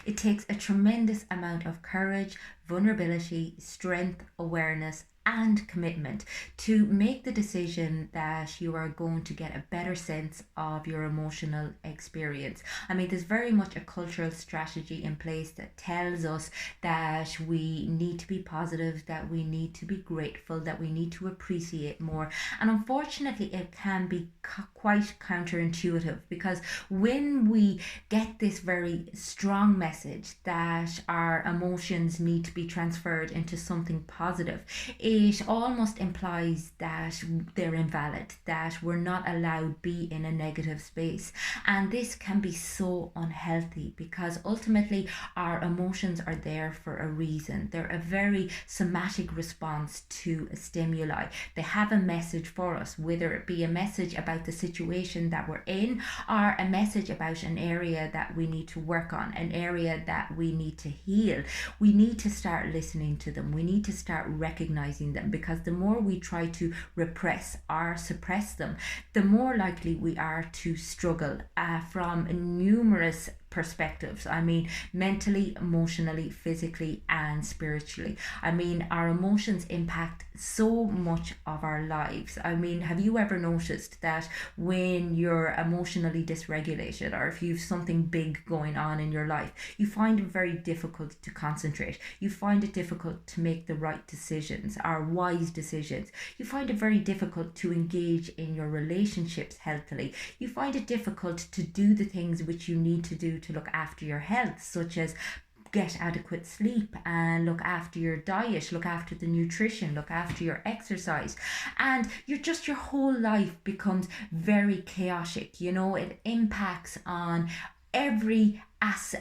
It takes a tremendous amount of courage, vulnerability, strength, awareness, and commitment to make the decision that you are going to get a better sense of your emotional experience. I mean, there's very much a cultural strategy in place that tells us that we need to be positive, that we need to be grateful, that we need to appreciate more. And unfortunately, it can be quite counterintuitive because when we get this very strong message that our emotions need to be transferred into something positive, it almost implies that they're invalid, that we're not allowed be in a negative space. And this can be so unhealthy because ultimately our emotions are there for a reason. They're a very somatic response to a stimuli. They have a message for us, whether it be a message about the situation that we're in or a message about an area that we need to work on, an area that we need to heal. We need to start listening to them. We need to start recognizing them because the more we try to repress or suppress them, the more likely we are to struggle from numerous perspectives. I mean, mentally, emotionally, physically, and spiritually. I mean, our emotions impact so much of our lives. I mean, have you ever noticed that when you're emotionally dysregulated or if you've something big going on in your life, you find it very difficult to concentrate. You find it difficult to make the right decisions or wise decisions. You find it very difficult to engage in your relationships healthily. You find it difficult to do the things which you need to do to look after your health, such as get adequate sleep and look after your diet, look after the nutrition, look after your exercise. And your whole life becomes very chaotic. You know, it impacts on every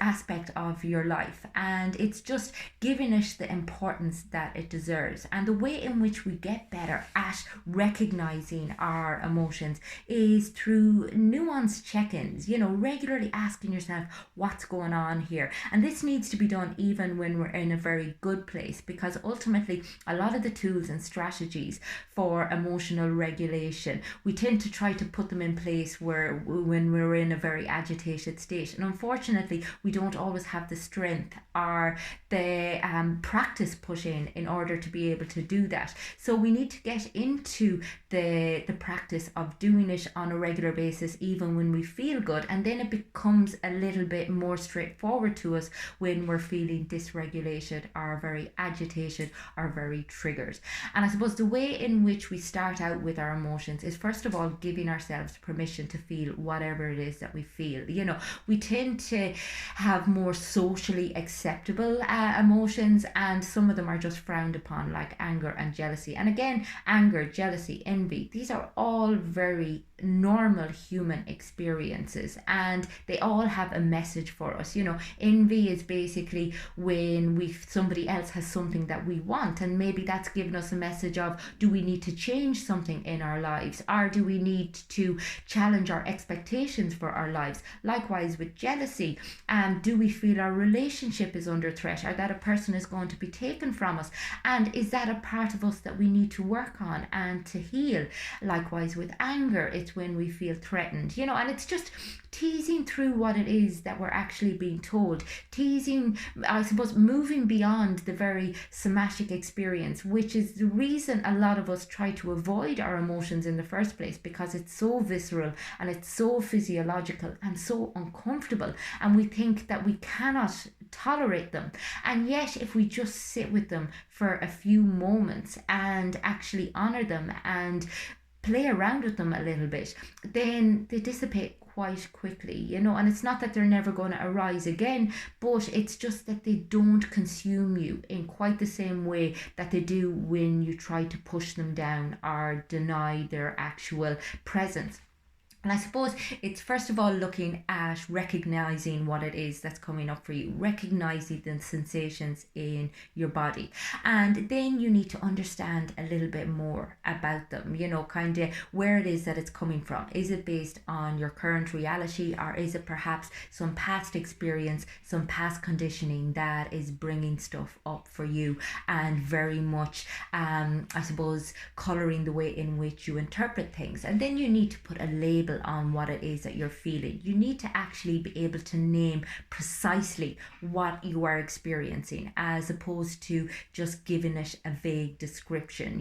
aspect of your life, and it's just giving it the importance that it deserves. And the way in which we get better at recognizing our emotions is through nuanced check-ins, you know, regularly asking yourself what's going on here. And this needs to be done even when we're in a very good place, because ultimately a lot of the tools and strategies for emotional regulation, we tend to try to put them in place where when we're in a very agitated state, and unfortunately we don't always have the strength or the practice put in order to be able to do that. So we need to get into the practice of doing it on a regular basis even when we feel good, and then it becomes a little bit more straightforward to us when we're feeling dysregulated or very agitated or very triggered. And I suppose the way in which we start out with our emotions is first of all giving ourselves permission to feel whatever it is that we feel. You know, we tend to have more socially acceptable emotions, and some of them are just frowned upon, like anger and jealousy. And again, anger, jealousy, envy, these are all very normal human experiences, and they all have a message for us. You know, envy is basically when we somebody else has something that we want, and maybe that's given us a message of, do we need to change something in our lives, or do we need to challenge our expectations for our lives? Likewise with jealousy, do we feel our relationship is under threat, or that a person is going to be taken from us, and is that a part of us that we need to work on and to heal? Likewise with anger, it's when we feel threatened, you know. And it's just teasing through what it is that we're actually being told, teasing, I suppose, moving beyond the very somatic experience, which is the reason a lot of us try to avoid our emotions in the first place, because it's so visceral and it's so physiological and so uncomfortable, and we think that we cannot tolerate them. And yet if we just sit with them for a few moments and actually honor them and play around with them a little bit, then they dissipate quite quickly, you know. And it's not that they're never going to arise again, but it's just that they don't consume you in quite the same way that they do when you try to push them down or deny their actual presence. And I suppose it's first of all looking at recognizing what it is that's coming up for you, recognizing the sensations in your body. And then you need to understand a little bit more about them, you know, kind of where it is that it's coming from. Is it based on your current reality, or is it perhaps some past experience, some past conditioning that is bringing stuff up for you and very much, I suppose, coloring the way in which you interpret things? And then you need to put a label label on what it is that you're feeling. You need to actually be able to name precisely what you are experiencing, as opposed to just giving it a vague description,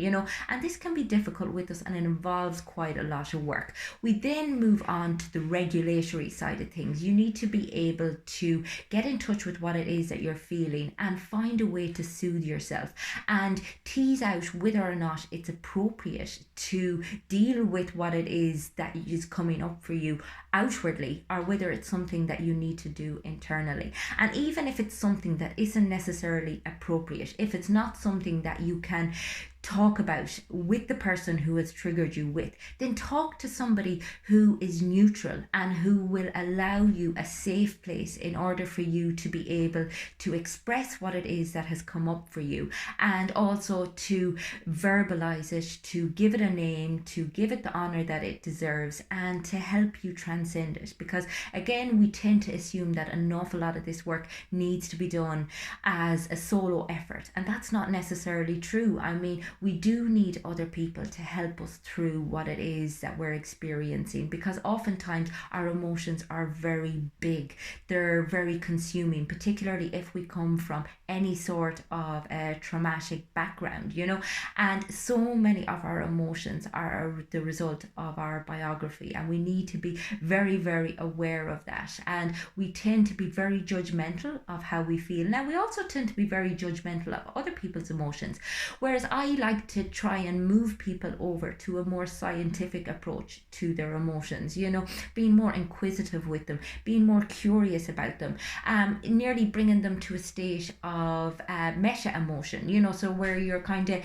and this can be difficult with us, and it involves quite a lot of work. We then move on to the regulatory side of things. You need to be able to get in touch with what it is that you're feeling and find a way to soothe yourself and tease out whether or not it's appropriate to deal with what it is that is coming up for you outwardly, or whether it's something that you need to do internally. And even if it's something that isn't necessarily appropriate, if it's not something that you can talk about with the person who has triggered you with, then talk to somebody who is neutral and who will allow you a safe place in order for you to be able to express what it is that has come up for you, and also to verbalize it, to give it a name, to give it the honor that it deserves, and to help you transcend it. Because again, we tend to assume that an awful lot of this work needs to be done as a solo effort, and that's not necessarily true. I mean, we do need other people to help us through what it is that we're experiencing, because oftentimes our emotions are very big. They're very consuming, particularly if we come from any sort of a traumatic background, and so many of our emotions are the result of our biography, and we need to be very, very aware of that. And we tend to be very judgmental of how we feel. Now, we also tend to be very judgmental of other people's emotions, whereas I like to try and move people over to a more scientific approach to their emotions, being more inquisitive with them, being more curious about them, nearly bringing them to a state of meta emotion, so where you're kind of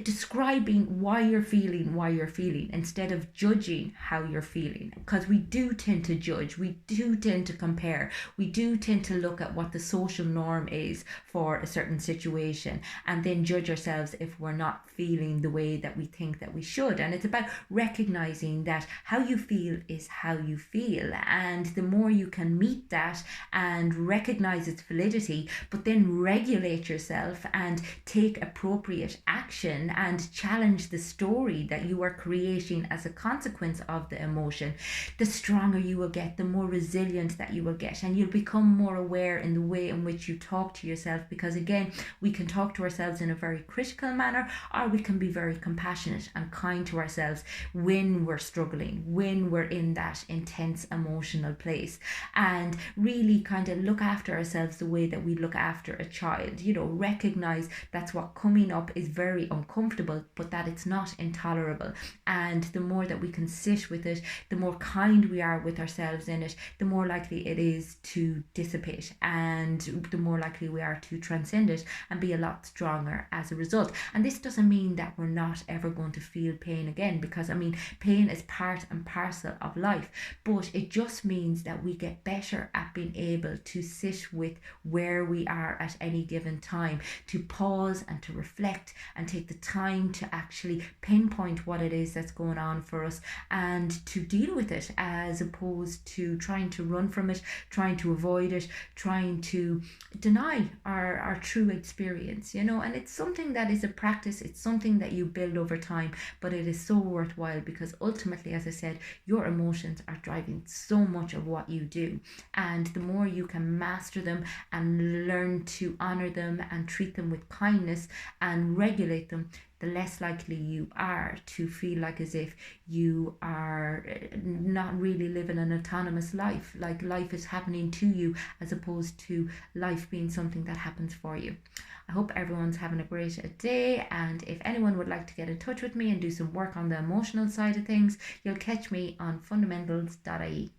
describing why you're feeling instead of judging how you're feeling, because we do tend to judge, we do tend to compare, we do tend to look at what the social norm is for a certain situation and then judge ourselves if we're not feeling the way that we think that we should. And it's about recognizing that how you feel is how you feel, and the more you can meet that and recognize its validity, but then regulate yourself and take appropriate action and challenge the story that you are creating as a consequence of the emotion, the stronger you will get, the more resilient that you will get, and you'll become more aware in the way in which you talk to yourself. Because again, we can talk to ourselves in a very critical manner, or we can be very compassionate and kind to ourselves when we're struggling, when we're in that intense emotional place, and really kind of look after ourselves the way that we look after a child. Recognize that's what coming up is very uncomfortable, but that it's not intolerable. And the more that we can sit with it, the more kind we are with ourselves in it, the more likely it is to dissipate, and the more likely we are to transcend it and be a lot stronger as a result. And this doesn't mean that we're not ever going to feel pain again, because pain is part and parcel of life, but it just means that we get better at being able to sit with where we are at any given time, to pause and to reflect and take the time to actually pinpoint what it is that's going on for us and to deal with it, as opposed to trying to run from it, trying to avoid it, trying to deny our true experience, and it's something that is a practice, it's something that you build over time, but it is so worthwhile, because ultimately, as I said, your emotions are driving so much of what you do, and the more you can master them and learn to honor them and treat them with kindness and regulate them, the less likely you are to feel like as if you are not really living an autonomous life, like life is happening to you as opposed to life being something that happens for you. I hope everyone's having a great day, and if anyone would like to get in touch with me and do some work on the emotional side of things, you'll catch me on fundamentals.ie.